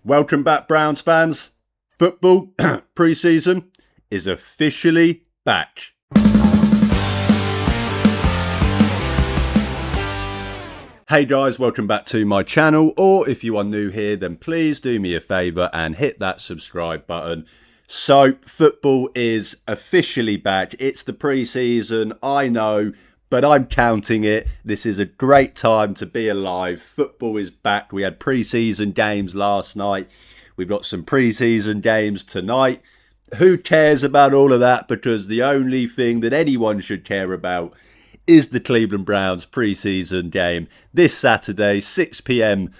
Welcome back, Browns fans. Football preseason is officially back. Hey guys, welcome back to my channel, or if you are new here, then please do me a favour and hit that subscribe button. So, football is officially back. It's the preseason, I know, but I'm counting it. This is a great time to be alive. Football is back. We had preseason games last night. We've got some preseason games tonight. Who cares about all of that? Because the only thing that anyone should care about is the Cleveland Browns preseason game this Saturday, 6 p.m.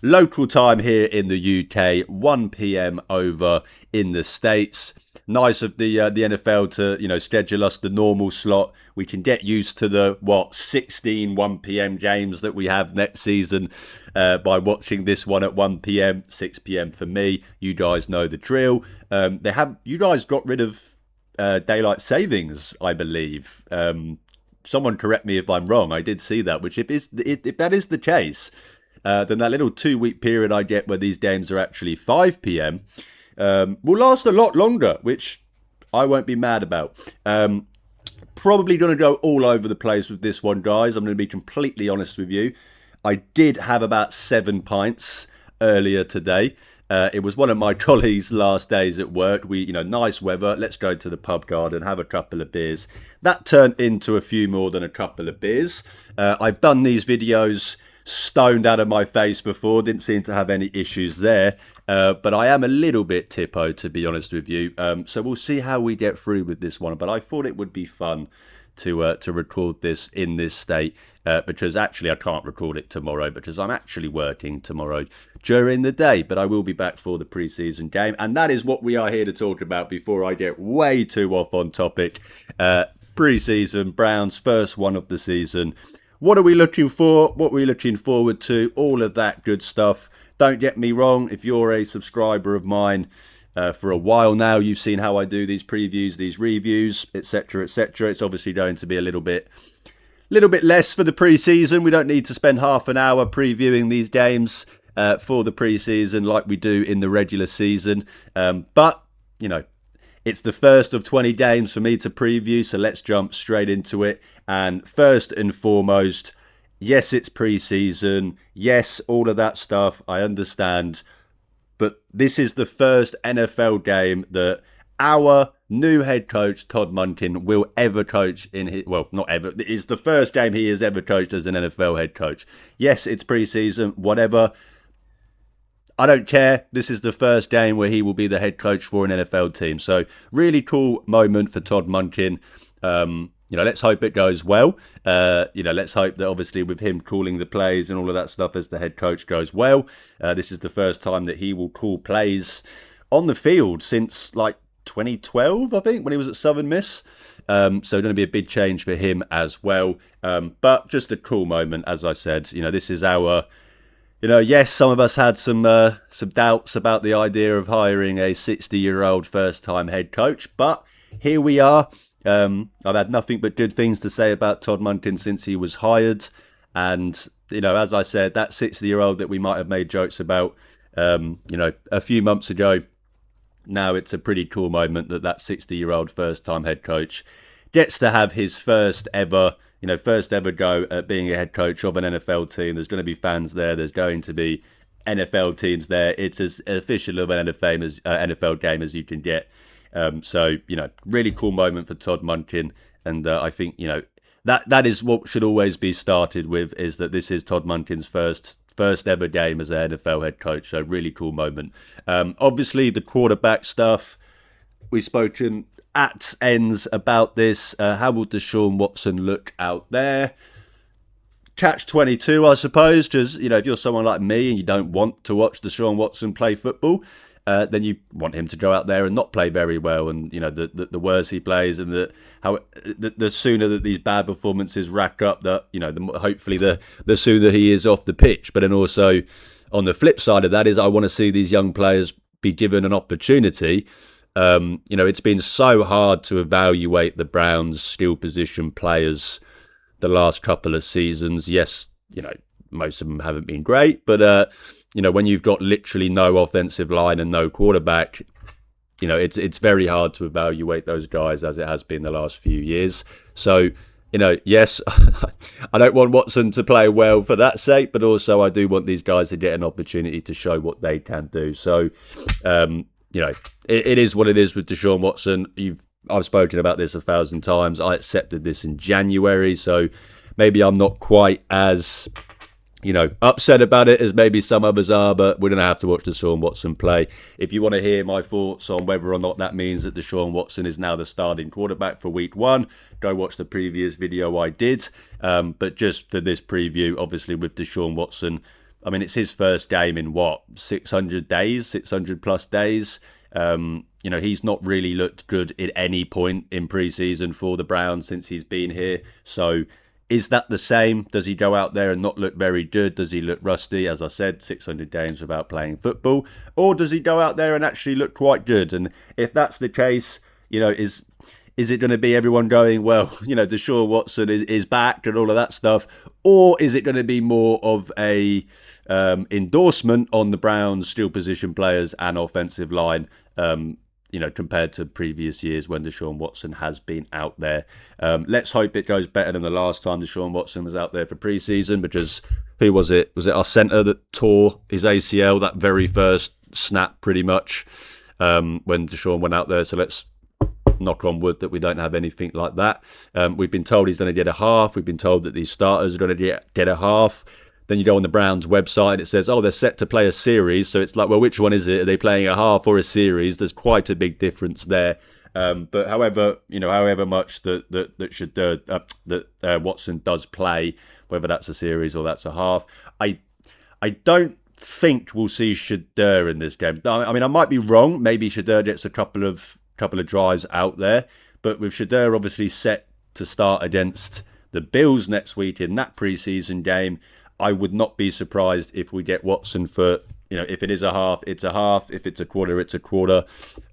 local time here in the UK, 1 p.m. over in the States. Nice of the NFL to, schedule us the normal slot. We can get used to the 16 1 p.m. games that we have next season by watching this one at 1 p.m, 6 p.m. for me. You guys know the drill. You guys got rid of daylight savings, I believe. Someone correct me if I'm wrong. I did see that. Which if that is the case, then that little 2-week period I get where these games are actually 5 p.m. Will last a lot longer, which I won't be mad about. Probably going to go all over the place with this one, guys. I'm going to be completely honest with you. I did have about 7 pints earlier today. It was one of my colleagues' last days at work. Nice weather. Let's go to the pub garden, have a couple of beers. That turned into a few more than a couple of beers. I've done these videos stoned out of my face before. Didn't seem to have any issues there. But I am a little bit tippo, to be honest with you. So we'll see how we get through with this one. But I thought it would be fun to record this in this state. Because actually I can't record it tomorrow because I'm actually working tomorrow during the day. But I will be back for the preseason game. And that is what we are here to talk about before I get way too off on topic. Preseason, Browns, first one of the season. What are we looking for? What are we looking forward to? All of that good stuff. Don't get me wrong, if you're a subscriber of mine for a while now, you've seen how I do these previews, these reviews, etc., etc. It's obviously going to be a little bit less for the preseason. We don't need to spend half an hour previewing these games for the preseason like we do in the regular season. But it's the first of 20 games for me to preview, so let's jump straight into it. And first and foremost, yes, it's preseason. Yes, all of that stuff, I understand. But this is the first NFL game that our new head coach, Todd Monken, will ever coach in his... Well, not ever. It's the first game he has ever coached as an NFL head coach. Yes, it's preseason, whatever. I don't care. This is the first game where he will be the head coach for an NFL team. So really cool moment for Todd Monken. Let's hope it goes well. Let's hope that obviously with him calling the plays and all of that stuff as the head coach goes well. This is the first time that he will call plays on the field since 2012, I think, when he was at Southern Miss. So going to be a big change for him as well. But just a cool moment, as I said. This is our... yes, some of us had some doubts about the idea of hiring a 60-year-old first-time head coach, but here we are. I've had nothing but good things to say about Todd Monken since he was hired, and as I said, that 60-year-old that we might have made jokes about, a few months ago. Now it's a pretty cool moment that 60-year-old first-time head coach gets to have his first ever go at being a head coach of an NFL team. There's going to be fans there. There's going to be NFL teams there. It's as official of an NFL game as you can get. So, really cool moment for Todd Monken. And I think, that is what should always be started with, is that this is Todd Monken's first ever game as an NFL head coach. So really cool moment. Obviously, the quarterback stuff, we've spoken at ends about this. How will Deshaun Watson look out there? Catch-22, I suppose, because, if you're someone like me and you don't want to watch Deshaun Watson play football, then you want him to go out there and not play very well. And, the worse he plays and the sooner that these bad performances rack up, hopefully the sooner he is off the pitch. But then also, on the flip side of that is I want to see these young players be given an opportunity. It's been so hard to evaluate the Browns' skill position players the last couple of seasons. Yes, most of them haven't been great, but when you've got literally no offensive line and no quarterback, it's very hard to evaluate those guys as it has been the last few years. So, yes, I don't want Watson to play well for that sake, but also I do want these guys to get an opportunity to show what they can do. So, it is what it is with Deshaun Watson. I've spoken about this 1,000 times. I accepted this in January, so maybe I'm not quite as upset about it as maybe some others are, but we're going to have to watch Deshaun Watson play. If you want to hear my thoughts on whether or not that means that Deshaun Watson is now the starting quarterback for week 1, go watch the previous video I did. But just for this preview, obviously with Deshaun Watson, I mean, it's his first game in 600 plus days. He's not really looked good at any point in preseason for the Browns since he's been here. So is that the same? Does he go out there and not look very good? Does he look rusty? As I said, 600 games without playing football. Or does he go out there and actually look quite good? And if that's the case, is it going to be everyone going, well, Deshaun Watson is back and all of that stuff? Or is it going to be more of a endorsement on the Browns' skill position players and offensive line, compared to previous years when Deshaun Watson has been out there? Let's hope it goes better than the last time Deshaun Watson was out there for preseason, because who was it? Was it our centre that tore his ACL that very first snap pretty much when Deshaun went out there? So let's knock on wood that we don't have anything like that. We've been told he's going to get a half. We've been told that these starters are going to get a half. Then you go on the Browns website and it says, they're set to play a series. So it's like, well, which one is it? Are they playing a half or a series? There's quite a big difference there. But however much that Watson does play, whether that's a series or that's a half, I don't think we'll see Shedeur in this game. I mean, I might be wrong. Maybe Shedeur gets a couple of drives out there. But with Shedeur obviously set to start against the Bills next week in that preseason game, I would not be surprised if we get Watson for, if it is a half, it's a half. If it's a quarter, it's a quarter.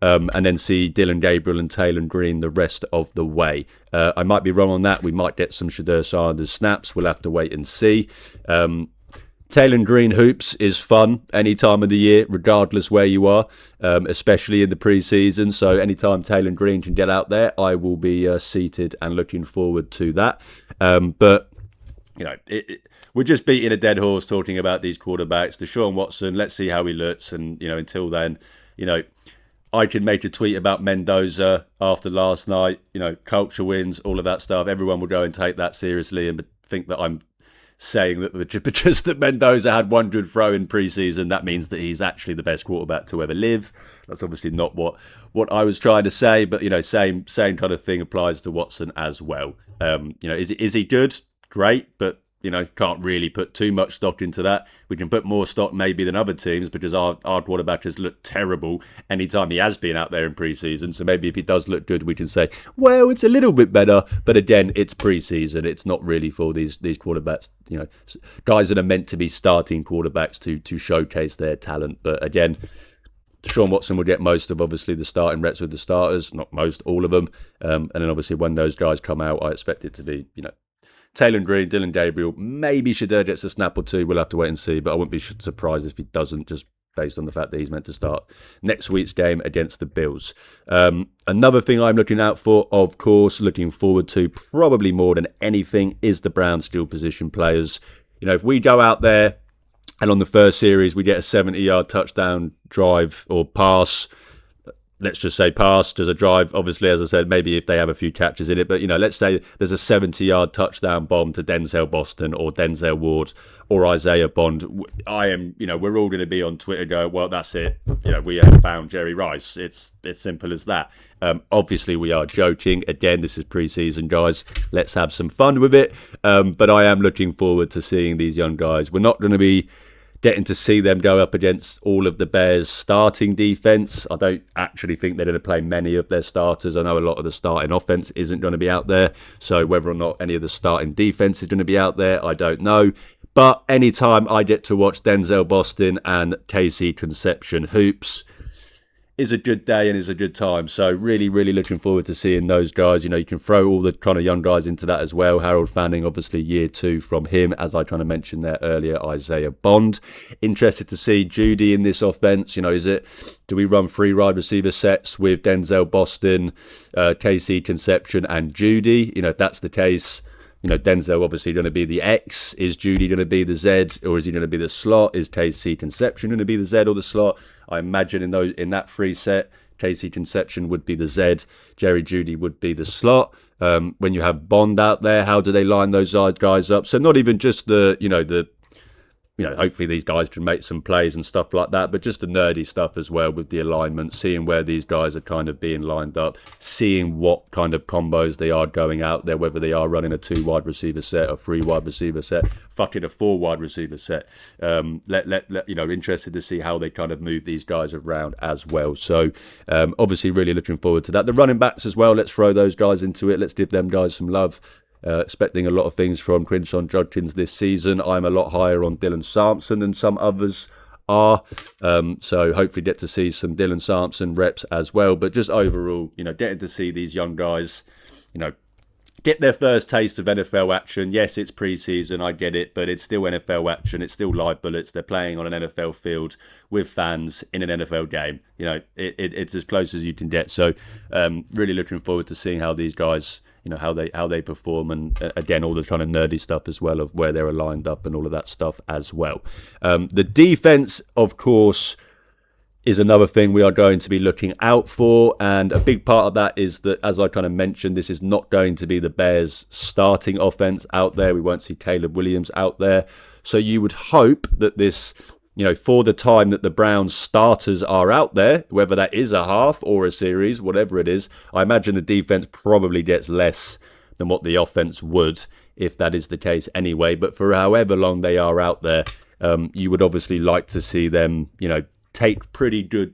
And then see Dillon Gabriel and Taylor Green the rest of the way. I might be wrong on that. We might get some Shedeur Sanders snaps. We'll have to wait and see. Taylor Green hoops is fun any time of the year, regardless where you are, especially in the preseason. So anytime Taylor Green can get out there, I will be seated and looking forward to that. But we're just beating a dead horse talking about these quarterbacks. Deshaun Watson, let's see how he looks. And, until then, I can make a tweet about Mendoza after last night, culture wins, all of that stuff. Everyone will go and take that seriously and think that I'm saying that just that Mendoza had one good throw in preseason, that means that he's actually the best quarterback to ever live. That's obviously not what I was trying to say, but, same kind of thing applies to Watson as well. Is he good? Great, but can't really put too much stock into that. We can put more stock maybe than other teams because our quarterback has looked terrible anytime he has been out there in preseason. So maybe if he does look good, we can say, well, it's a little bit better. But again, it's preseason. It's not really for these quarterbacks, guys that are meant to be starting quarterbacks to showcase their talent. But again, Deshaun Watson will get most of, obviously, the starting reps with the starters. Not most, all of them. And then obviously when those guys come out, I expect it to be, Taylor Green, Dillon Gabriel, maybe Shedeur gets a snap or two. We'll have to wait and see, but I wouldn't be surprised if he doesn't, just based on the fact that he's meant to start next week's game against the Bills. Another thing I'm looking out for, of course, looking forward to probably more than anything, is the Browns' skill position players. If we go out there and on the first series we get a 70-yard touchdown drive or pass, let's just say pass, because a drive, obviously, as I said, maybe if they have a few catches in it, but, let's say there's a 70-yard touchdown bomb to Denzel Boston or Denzel Ward or Isaiah Bond. We're all going to be on Twitter going, well, that's it. We have found Jerry Rice. It's simple as that. Obviously, we are joking. Again, this is preseason, guys. Let's have some fun with it. But I am looking forward to seeing these young guys. We're not going to be getting to see them go up against all of the Bears' starting defense. I don't actually think they're going to play many of their starters. I know a lot of the starting offense isn't going to be out there. So whether or not any of the starting defense is going to be out there, I don't know. But anytime I get to watch Denzel Boston and Casey Conception hoops, is a good day and is a good time. So really, really looking forward to seeing those guys. You can throw all the kind of young guys into that as well. Harold Fanning, obviously year 2 from him, as I kind of mentioned there earlier. Isaiah Bond. Interested to see Judy in this offense. Do we run 3 wide receiver sets with Denzel Boston, KC Conception, and Judy? If that's the case, Denzel obviously going to be the X. Is Judy going to be the Z, or is he going to be the slot? Is KC Conception going to be the Z or the slot? I imagine in that 3 set, KC Conception would be the Z, Jerry Judy would be the slot. When you have Bond out there, how do they line those guys up? So not even just hopefully these guys can make some plays and stuff like that, but just the nerdy stuff as well with the alignment, seeing where these guys are kind of being lined up, seeing what kind of combos they are going out there, whether they are running a 2 wide receiver set, a 3 wide receiver set, fucking a 4 wide receiver set. Interested to see how they kind of move these guys around as well. So obviously really looking forward to that. The running backs as well, let's throw those guys into it. Let's give them guys some love. Expecting a lot of things from Quinshon Judkins this season. I'm a lot higher on Dylan Sampson than some others are. So hopefully get to see some Dylan Sampson reps as well. But just overall, getting to see these young guys, get their first taste of NFL action. Yes, it's preseason, I get it, but it's still NFL action. It's still live bullets. They're playing on an NFL field with fans in an NFL game. It's as close as you can get. So really looking forward to seeing how these guys, how they perform, and again all the kind of nerdy stuff as well of where they're lined up and all of that stuff as well. The defense, of course, is another thing we are going to be looking out for, and a big part of that is that, as I kind of mentioned, this is not going to be the Bears' starting offense out there. We won't see Caleb Williams out there, so you would hope that this, for the time that the Browns starters are out there, whether that is a half or a series, whatever it is, I imagine the defense probably gets less than what the offense would if that is the case anyway. But for however long they are out there, you would obviously like to see them, take pretty good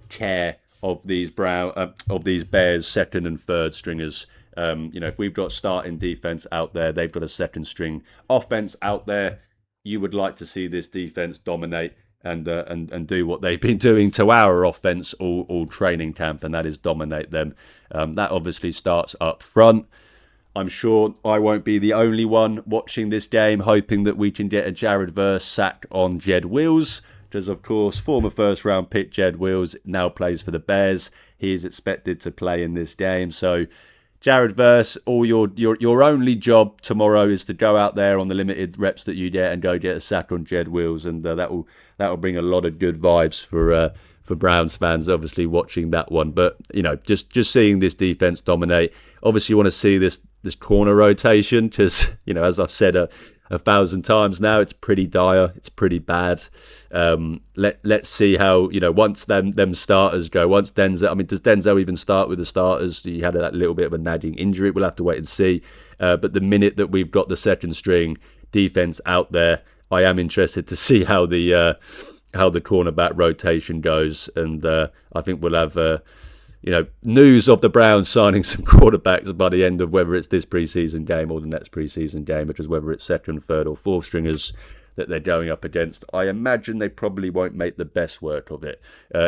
care of these Bears second and third stringers. If we've got starting defense out there, they've got a second string offense out there. You would like to see this defense dominate and do what they've been doing to our offense all training camp, and that is dominate them. That obviously starts up front. I'm sure I won't be the only one watching this game, hoping that we can get a Jared Verse sack on Jed Wills. Because, of course, former first-round pick Jed Wills now plays for the Bears. He is expected to play in this game. So, Jared Verse, all your only job tomorrow is to go out there on the limited reps that you get and go get a sack on Jed Wills, and that will bring a lot of good vibes for Browns fans, obviously watching that one. But just seeing this defense dominate. Obviously, you want to see this corner rotation because as I've said a 1,000 times now, it's pretty dire, it's pretty bad. Let's see how once them starters go. Once Denzel, does Denzel even start with the starters? He had that little bit of a nagging injury. We'll have to wait and see. But the minute that we've got the second string defense out there, I am interested to see how the cornerback rotation goes, and I think we'll have news of the Browns signing some quarterbacks by the end of whether it's this preseason game or the next preseason game, because whether it's second, third, or fourth stringers that they're going up against, I imagine they probably won't make the best work of it.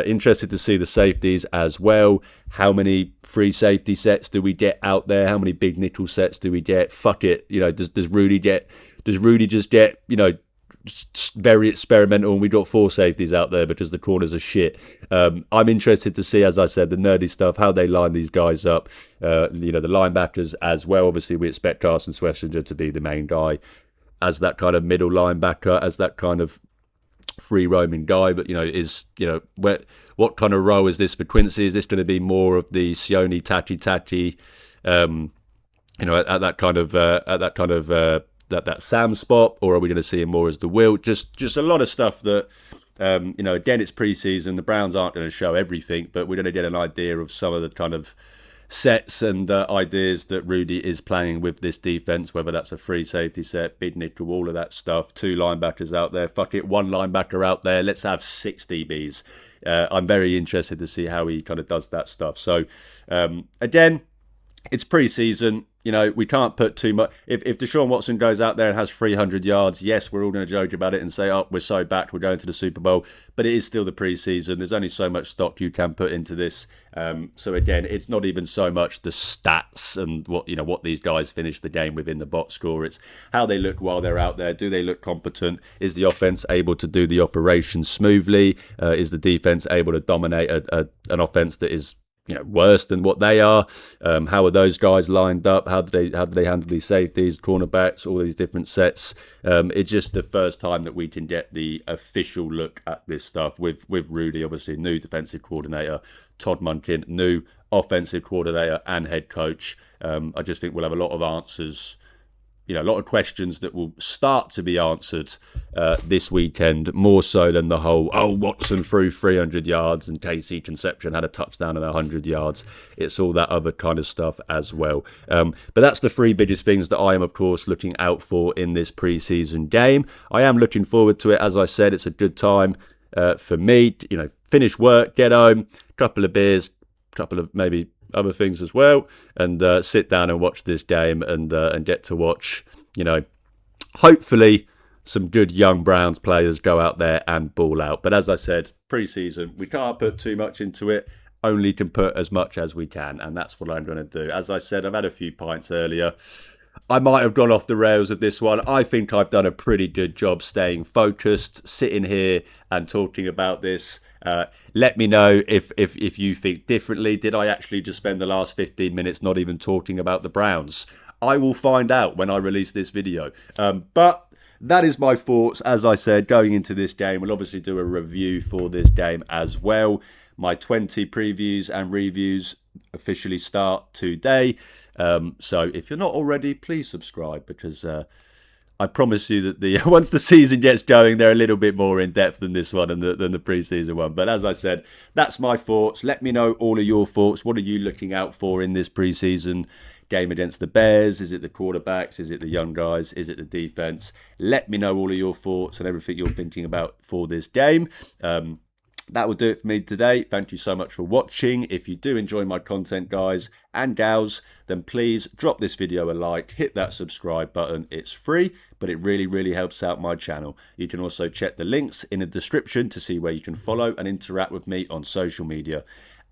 Interested to see the safeties as well. How many free safety sets do we get out there? How many big nickel sets do we get? Fuck it. Does Rudy just get, very experimental and we got 4 safeties out there because the corners are shit? I'm interested to see, as I said, the nerdy stuff, how they line these guys up. The linebackers as well. Obviously, we expect Carson Schlesinger to be the main guy as that kind of middle linebacker, as that kind of free roaming guy. But what kind of role is this for Quincy? Is this going to be more of the Sione Tati at that Sam spot, or are we going to see him more as the Will? Just a lot of stuff that again, it's preseason. The Browns aren't going to show everything, but we're going to get an idea of some of the kind of sets and ideas that Rudy is playing with this defense, whether that's a free safety set, big nickel, all of that stuff. 2 linebackers out there. Fuck it, 1 linebacker out there. Let's have 6 DBs. I'm very interested to see how he kind of does that stuff. So, again, it's preseason. You know, we can't put too much. If Deshaun Watson goes out there and has 300 yards, yes, we're all going to joke about it and say, oh, we're so backed, we're going to the Super Bowl. But it is still the preseason. There's only so much stock you can put into this. So again, it's not even so much the stats and what these guys finish the game with in the box score. It's how they look while they're out there. Do they look competent? Is the offense able to do the operation smoothly? Is the defense able to dominate an offense that is worse than what they are? How are those guys lined up? How do they handle these safeties, cornerbacks, all these different sets? It's just the first time that we can get the official look at this stuff with Rudy, obviously new defensive coordinator, Todd Monken, new offensive coordinator and head coach. I just think we'll have a lot of answers. A lot of questions that will start to be answered this weekend, more so than the whole, Watson threw 300 yards and KC Conception had a touchdown and 100 yards. It's all that other kind of stuff as well. But that's the three biggest things that I am, of course, looking out for in this preseason game. I am looking forward to it. As I said, it's a good time for me. Finish work, get home, couple of beers, couple of maybe other things as well, and sit down and watch this game and get to watch, hopefully some good young Browns players go out there and ball out. But as I said, preseason, we can't put too much into it, only can put as much as we can, and that's what I'm going to do. As I said, I've had a few pints earlier. I might have gone off the rails with this one. I think I've done a pretty good job staying focused, sitting here and talking about this. Let me know if you think differently. Did I actually just spend the last 15 minutes not even talking about the Browns? I will find out when I release this video. But that is my thoughts. As I said, going into this game, we'll obviously do a review for this game as well. My 20 previews and reviews officially start today. So if you're not already, please subscribe, because I promise you that once the season gets going, they're a little bit more in depth than this one and than the preseason one. But as I said, that's my thoughts. Let me know all of your thoughts. What are you looking out for in this preseason game against the Bears? Is it the quarterbacks? Is it the young guys? Is it the defense? Let me know all of your thoughts and everything you're thinking about for this game. That will do it for me today. Thank you so much for watching. If you do enjoy my content, guys and gals, then please drop this video a like, hit that subscribe button. It's free, but it really, really helps out my channel. You can also check the links in the description to see where you can follow and interact with me on social media.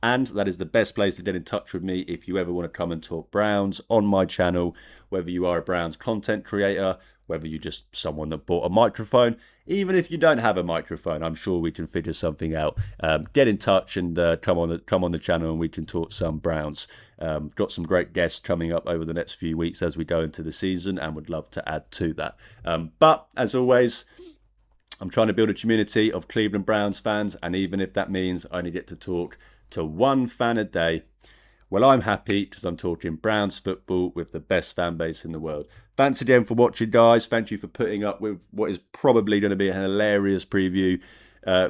And that is the best place to get in touch with me if you ever want to come and talk Browns on my channel, whether you are a Browns content creator, whether you're just someone that bought a microphone. Even if you don't have a microphone, I'm sure we can figure something out. Get in touch and come on the channel and we can talk some Browns. Got some great guests coming up over the next few weeks as we go into the season, and would love to add to that. But as always, I'm trying to build a community of Cleveland Browns fans, and even if that means I only get to talk to one fan a day, well, I'm happy, because I'm talking Browns football with the best fan base in the world. Thanks again for watching, guys. Thank you for putting up with what is probably going to be a hilarious preview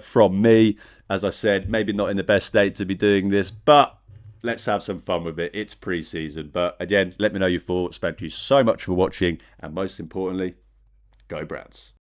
from me. As I said, maybe not in the best state to be doing this, but let's have some fun with it. It's preseason. But again, let me know your thoughts. Thank you so much for watching. And most importantly, go Browns.